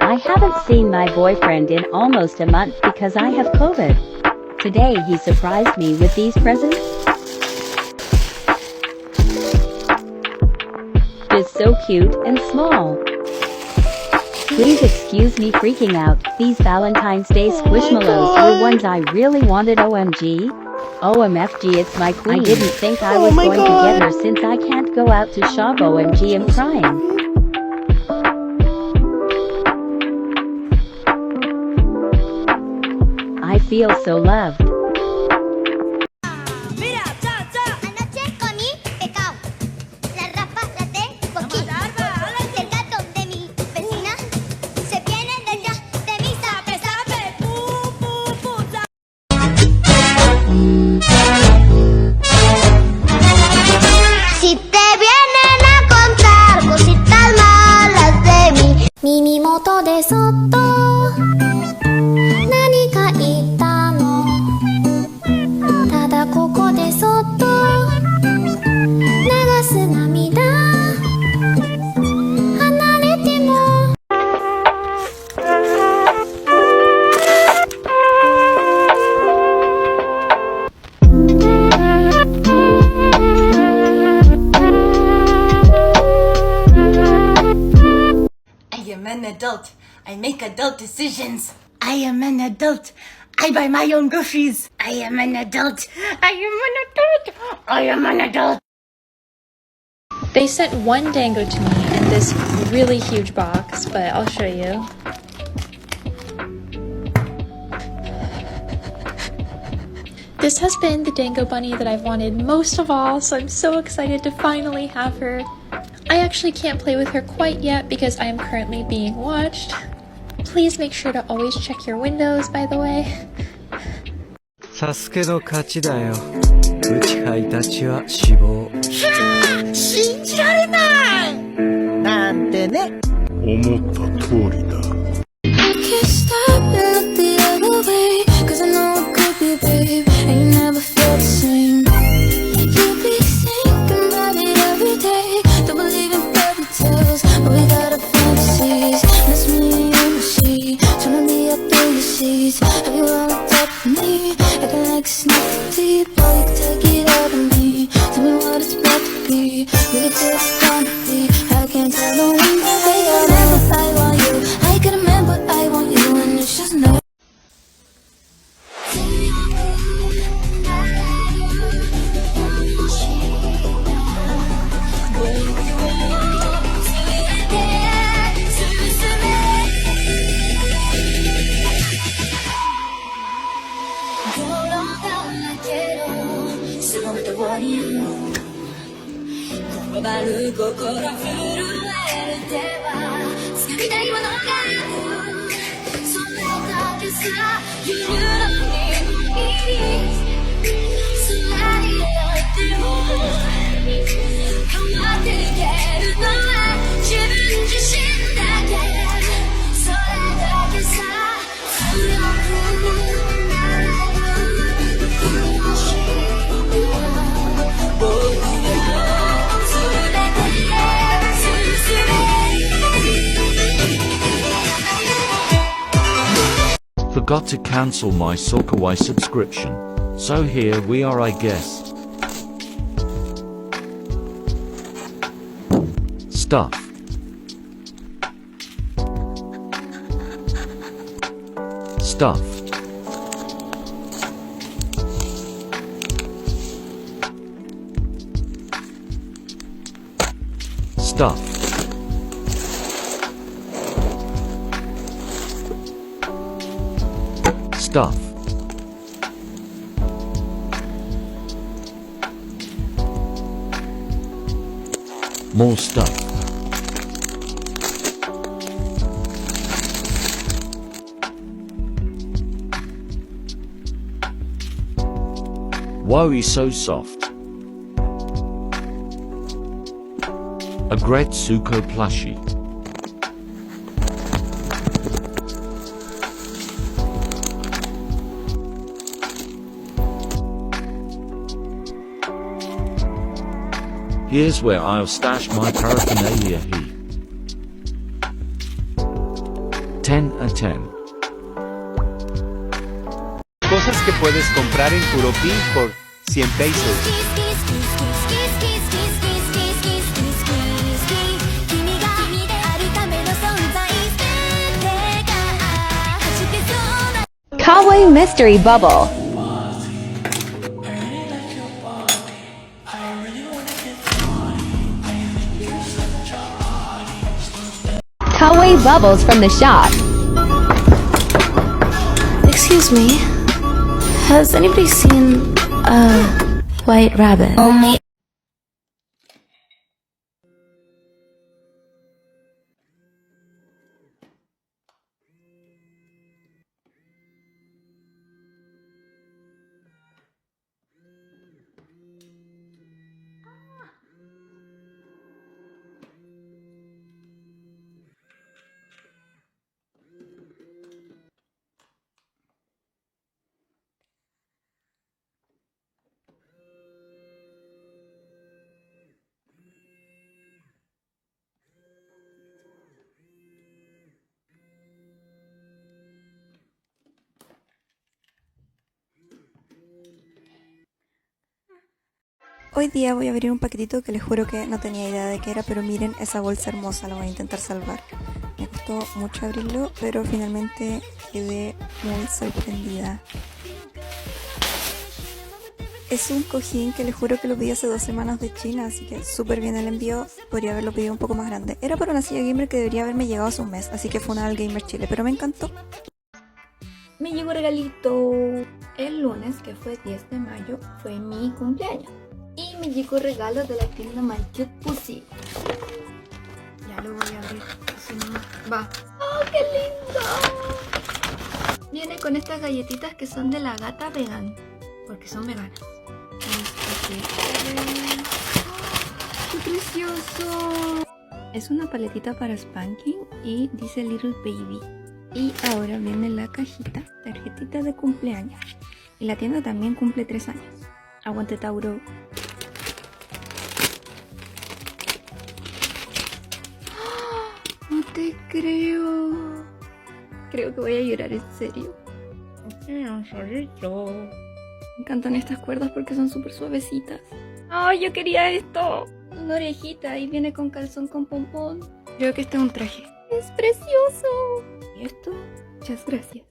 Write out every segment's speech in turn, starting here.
I haven't seen my boyfriend in almost a month because I have COVID. Today he surprised me with these presents. Is so cute and small. Please excuse me freaking out. These Valentine's Day Squishmallows were ones I really wanted. OMG. OMFG, it's my queen. I didn't think I was going to get her since I can't go out to shop. OMG, I'm crying. I feel so loved. I am an adult. I make adult decisions. I am an adult. I buy my own groceries. I am an adult. I am an adult. I am an adult. They sent one dango to me in this really huge box, but I'll show you. This has been the dango bunny that I've wanted most of all, so I'm so excited to finally have her. I actually can't play with her quite yet because I am currently being watched. Please make sure to always check your windows, by the way. サスケの勝ちだよ。内海たちは死亡。信じられないなんてね。思った通りだ。Forgot to cancel my Sokawai subscription, so here we are, I guess. Stuff. Stuff. Stuff. Stuff. More stuff. Why are you so soft? A Gretsuko plushie. Here's where I'll stash my paraphernalia. 10 a 10. Cosas que puedes comprar en Kuropi por 100 pesos. Kawaii Mystery Bubble. Kawaii bubbles from the shop. Excuse me. Has anybody seen a white rabbit? Only. Hoy día voy a abrir un paquetito que les juro que no tenía idea de qué era, pero miren esa bolsa hermosa, la voy a intentar salvar. Me costó mucho abrirlo, pero finalmente quedé muy sorprendida. Es un cojín que les juro que lo pedí hace 2 semanas de China, así que súper bien el envío. Podría haberlo pedido un poco más grande. Era para una silla gamer que debería haberme llegado hace un mes, así que fue una del Gamer Chile, pero me encantó. Me llegó regalito. El lunes, que fue 10 de mayo, fue mi cumpleaños. Y me llegó regalo de la tienda My Cute Pussy. Ya lo voy a abrir, si no va. ¡Oh, qué lindo! Viene con estas galletitas que son de la gata vegan, porque son veganas. ¡Qué precioso! Es una paletita para spanking y dice Little Baby. Y ahora viene la cajita, tarjetita de cumpleaños. Y la tienda también cumple 3 años. Aguante Tauro. No te creo. Creo que voy a llorar en serio. Me encantan estas cuerdas porque son súper suavecitas. ¡Ay, yo quería esto! Una orejita y viene con calzón con pompón. Creo que este es un traje. ¡Es precioso! ¿Y esto? Muchas gracias.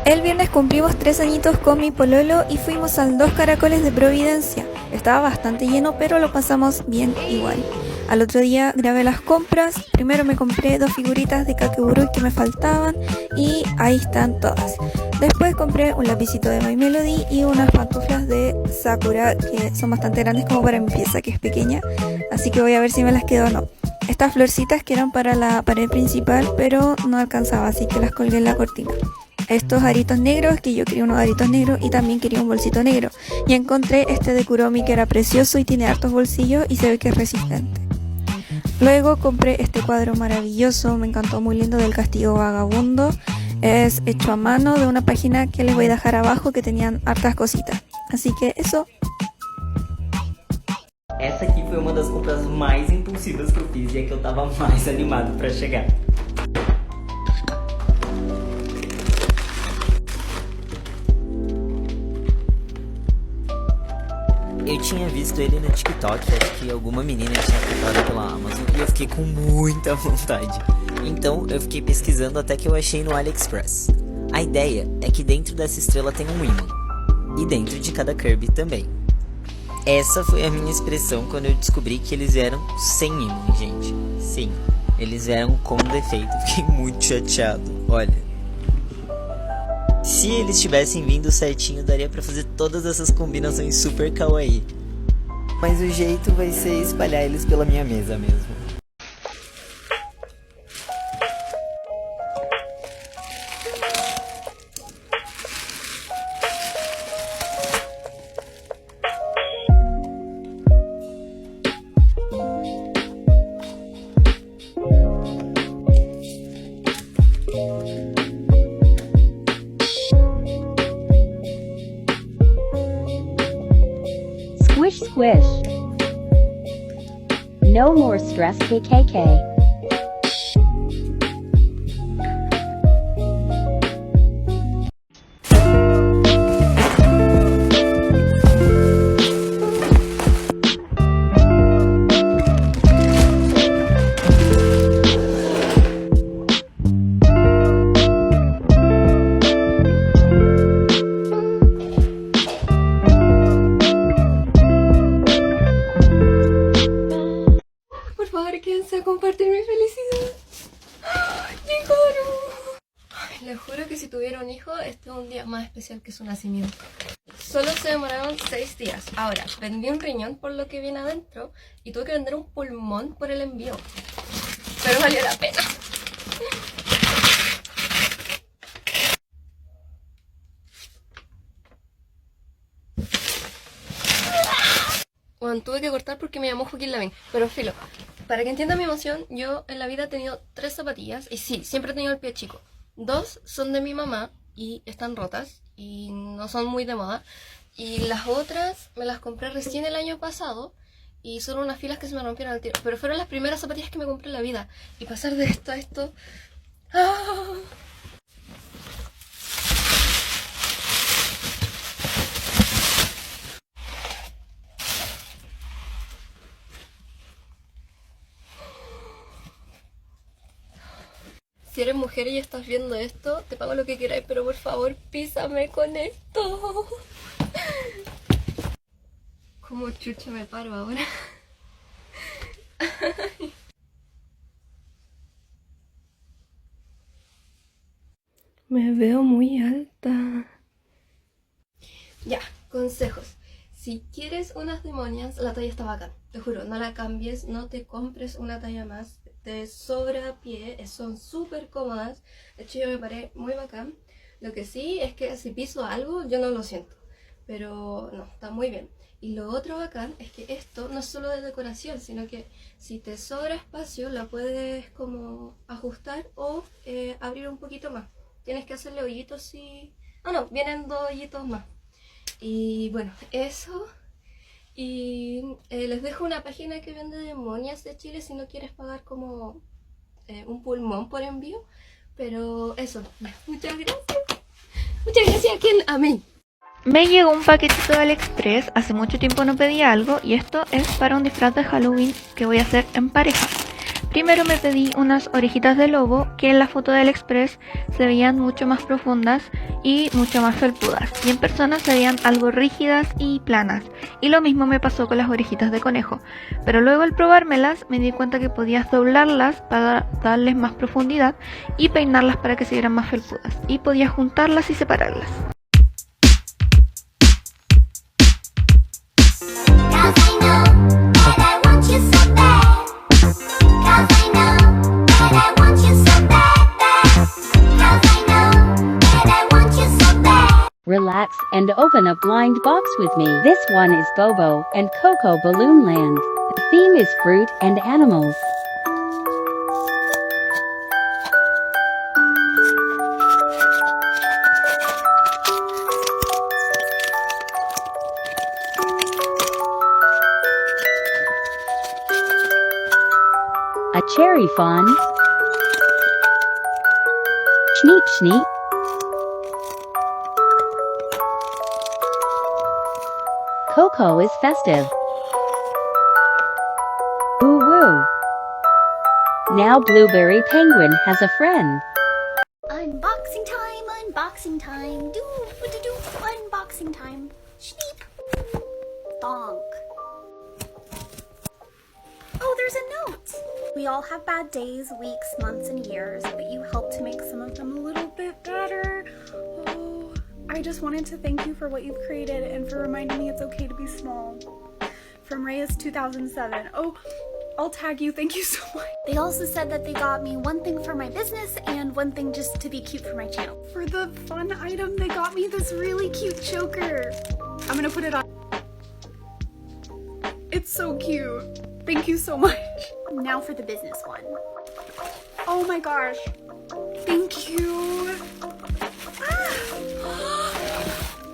El viernes cumplimos 3 añitos con mi pololo y fuimos al 2 Caracoles de Providencia. Estaba bastante lleno, pero lo pasamos bien igual. Al otro día grabé las compras. Primero me compré 2 figuritas de Kakegurui que me faltaban y ahí están todas. Después compré un lapicito de My Melody y unas pantuflas de Sakura que son bastante grandes como para mi pieza que es pequeña. Así que voy a ver si me las quedo o no. Estas florcitas que eran para la pared principal, pero no alcanzaba, así que las colgué en la cortina. Estos aritos negros, que yo quería unos aritos negros y también quería un bolsito negro. Y encontré este de Kuromi que era precioso y tiene hartos bolsillos y se ve que es resistente. Luego compré este cuadro maravilloso, me encantó, muy lindo, del Castillo Vagabundo. Es hecho a mano de una página que les voy a dejar abajo que tenían hartas cositas. Así que eso. Essa aqui foi uma das compras mais impulsivas que eu fiz e é que eu tava mais animado pra chegar. Eu tinha visto ele no TikTok, acho que alguma menina tinha comprado pela Amazon e eu fiquei com muita vontade. Então eu fiquei pesquisando até que eu achei no AliExpress. A ideia é que dentro dessa estrela tem um ímã e dentro de cada Kirby também. Essa foi a minha expressão quando eu descobri que eles vieram sem ímã, gente. Sim, eles vieram com defeito, fiquei muito chateado, olha. Se eles tivessem vindo certinho, daria pra fazer todas essas combinações super kawaii. Mas o jeito vai ser espalhar eles pela minha mesa mesmo. Squish squish. No more stress KKK. tuvieron hijos, este es un día más especial que su nacimiento. Solo se demoraron 6 días. Ahora, vendí un riñón por lo que viene adentro y tuve que vender un pulmón por el envío. Pero valió la pena. Bueno, tuve que cortar porque me llamó Joaquín Lavín, pero filo. Para que entiendan mi emoción, yo en la vida he tenido 3 zapatillas y sí, siempre he tenido el pie chico. 2 son de mi mamá y están rotas y no son muy de moda. Y las otras me las compré recién el año pasado y son unas filas que se me rompieron al tiro. Pero fueron las primeras zapatillas que me compré en la vida. Y pasar de esto a esto... ¡ah! Si eres mujer y estás viendo esto, te pago lo que quieras, pero por favor písame con esto. ¿Cómo chucha me paro ahora? Me veo muy alta. Ya, consejos. Si quieres unas demonias, la talla está bacán. Te juro, no la cambies, no te compres una talla más. Te sobra pie, son súper cómodas. De hecho, yo me paré muy bacán. Lo que sí es que si piso algo, yo no lo siento. Pero no, está muy bien. Y lo otro bacán es que esto no es solo de decoración, sino que si te sobra espacio, la puedes como ajustar o abrir un poquito más. Tienes que hacerle hoyitos y... ah, no, vienen 2 hoyitos más. Y bueno, eso. Y les dejo una página que vende demonias de Chile si no quieres pagar como un pulmón por envío. Pero eso, muchas gracias. Muchas gracias a quien a mí. Me llegó un paquetito de AliExpress, hace mucho tiempo no pedía algo y esto es para un disfraz de Halloween que voy a hacer en pareja. Primero me pedí unas orejitas de lobo que en la foto de AliExpress se veían mucho más profundas y mucho más felpudas y en persona se veían algo rígidas y planas, y lo mismo me pasó con las orejitas de conejo, pero luego al probármelas me di cuenta que podías doblarlas para darles más profundidad y peinarlas para que se vieran más felpudas y podías juntarlas y separarlas. Relax and open a blind box with me. This one is Bobo and Coco Balloon Land. The theme is fruit and animals. A cherry fawn. Schneep schneep. Coco is festive. Woo woo. Now Blueberry Penguin has a friend. Unboxing time, unboxing time. Do unboxing time. Schneep. Donk. Oh, there's a note. We all have bad days, weeks, months, and years, but you help to make some of them a little bit better. Oh, I just wanted to thank you for what you've created and for reminding me it's okay to be small. From Reyes 2007. Oh, I'll tag you. Thank you so much. They also said that they got me one thing for my business and one thing just to be cute for my channel. For the fun item, they got me this really cute choker. I'm gonna put it on. It's so cute. Thank you so much. Now for the business one. Oh my gosh. Thank you.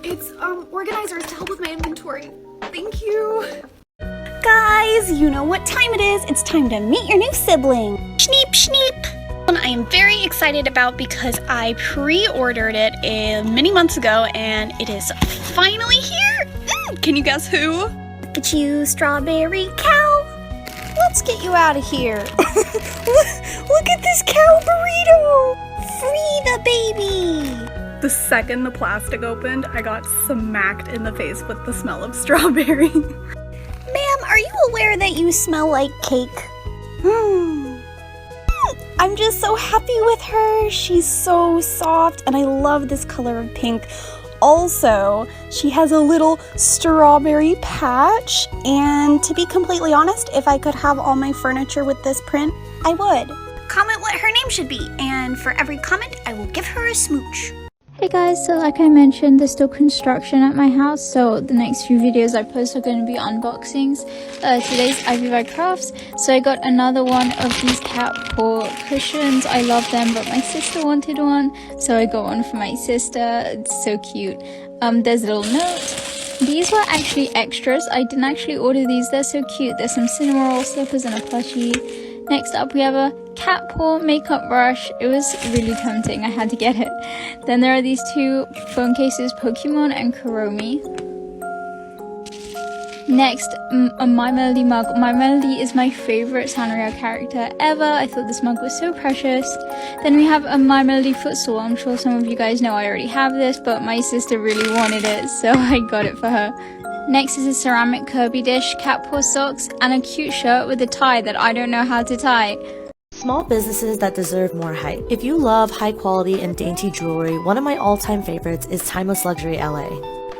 It's organizers to help with my inventory. Thank you. Guys, you know what time it is. It's time to meet your new sibling. Schneep schneep. One I am very excited about because I pre-ordered it many months ago and it is finally here. Can you guess who? Look at you, Strawberry Cow. Let's get you out of here. Look at this cow burrito. Free the baby. The second the plastic opened, I got smacked in the face with the smell of strawberry. Ma'am, are you aware that you smell like cake? I'm just so happy with her. She's so soft and I love this color of pink. Also, she has a little strawberry patch, and to be completely honest, if I could have all my furniture with this print, I would. Comment what her name should be, and for every comment, I will give her a smooch. Hey guys, so like I mentioned, there's still construction at my house, so the next few videos I post are going to be unboxings. Today's Ivy by Crafts, so I got another one of these cat paw cushions. I love them, but my sister wanted one, so I got one for my sister. It's so cute. There's a little note. These were actually extras. I didn't actually order these. They're so cute. There's some Cinnamoroll slippers and a plushie. Next up we have a cat paw makeup brush. It was really tempting, I had to get it. Then there are these two phone cases, Pokemon and Kuromi. Next, a My Melody mug. My Melody is my favorite Sanrio character ever. I thought this mug was so precious. Then we have a My Melody footstool. I'm sure some of you guys know I already have this, but my sister really wanted it, so I got it for her. Next is a ceramic Kirby dish, cat paw socks, and a cute shirt with a tie that I don't know how to tie. Small businesses that deserve more hype. If you love high quality and dainty jewelry, one of my all-time favorites is Timeless Luxury LA.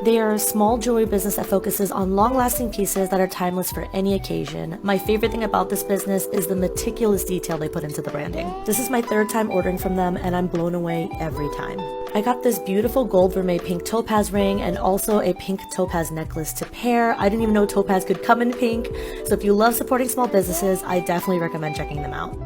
They are a small jewelry business that focuses on long-lasting pieces that are timeless for any occasion. My favorite thing about this business is the meticulous detail they put into the branding. This is my third time ordering from them and I'm blown away every time. I got this beautiful gold vermeil pink topaz ring and also a pink topaz necklace to pair. I didn't even know topaz could come in pink, so if you love supporting small businesses, I definitely recommend checking them out.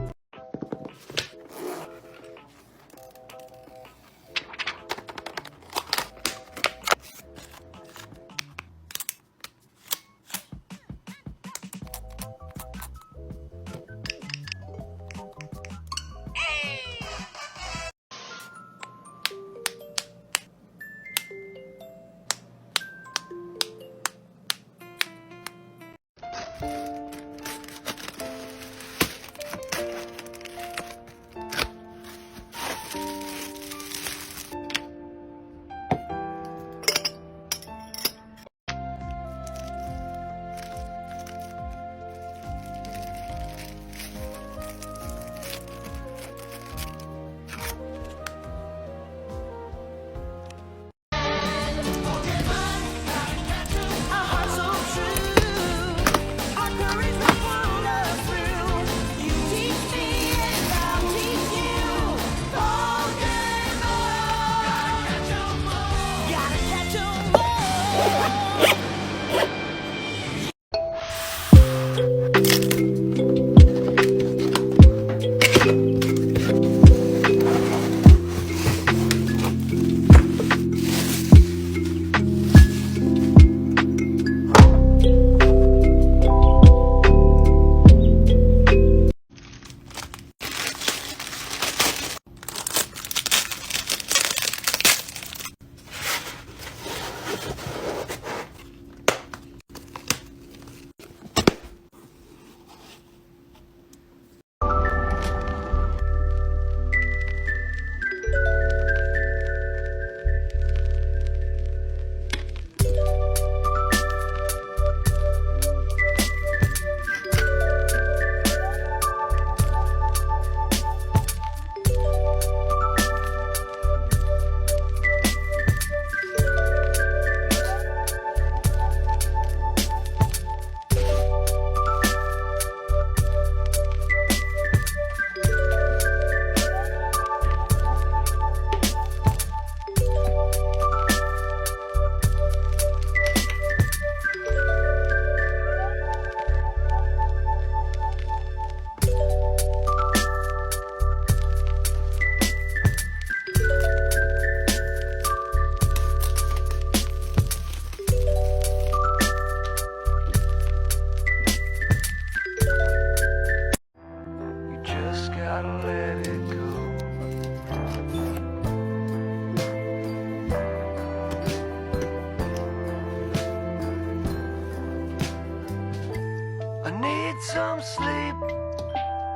Some sleep,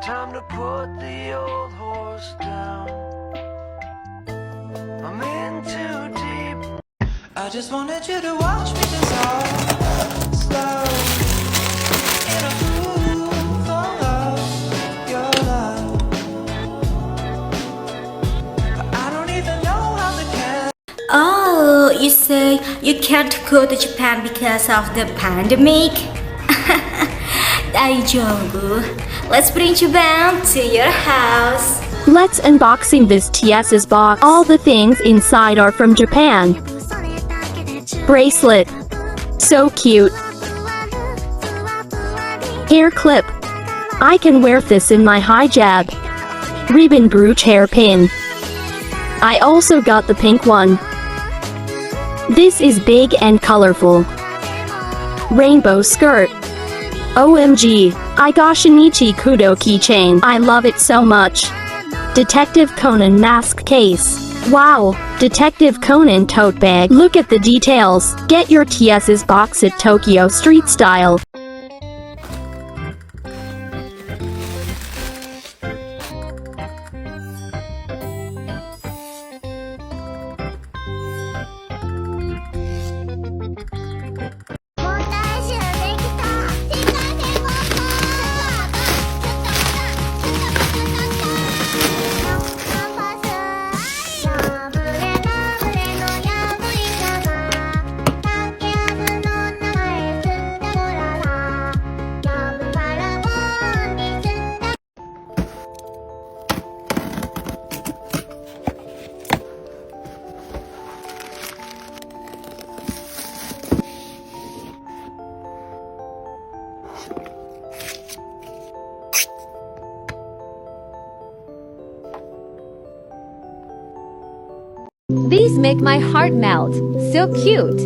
time to put the old horse down. I'm in too deep. I just wanted you to watch me dissolve slow in a groove of your love. Oh, you say you can't go to Japan because of the pandemic? Daijoubu, let's bring Japan to your house. Let's unboxing this TS's box. All the things inside are from Japan. Bracelet. So cute. Hair clip. I can wear this in my hijab. Ribbon brooch hairpin. I also got the pink one. This is big and colorful. Rainbow skirt. OMG, I got Shinichi Kudo keychain. I love it so much. Detective Conan mask case. Wow, Detective Conan tote bag. Look at the details. Get your TS's box at Tokyo Street Style. These make my heart melt. So cute.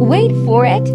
Wait for it.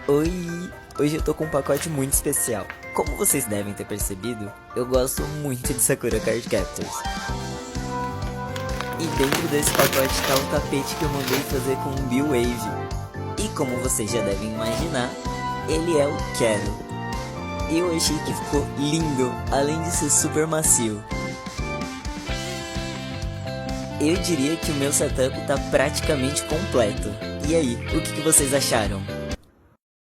Oi! Hoje eu tô com um pacote muito especial. Como vocês devem ter percebido, eu gosto muito de Sakura Card Captors. E dentro desse pacote tá o tapete que eu mandei fazer com o Bill Wave. E como vocês já devem imaginar, ele é o Quero. Eu achei que ficou lindo, além de ser super macio. Eu diria que o meu setup tá praticamente completo. E aí, o que vocês acharam?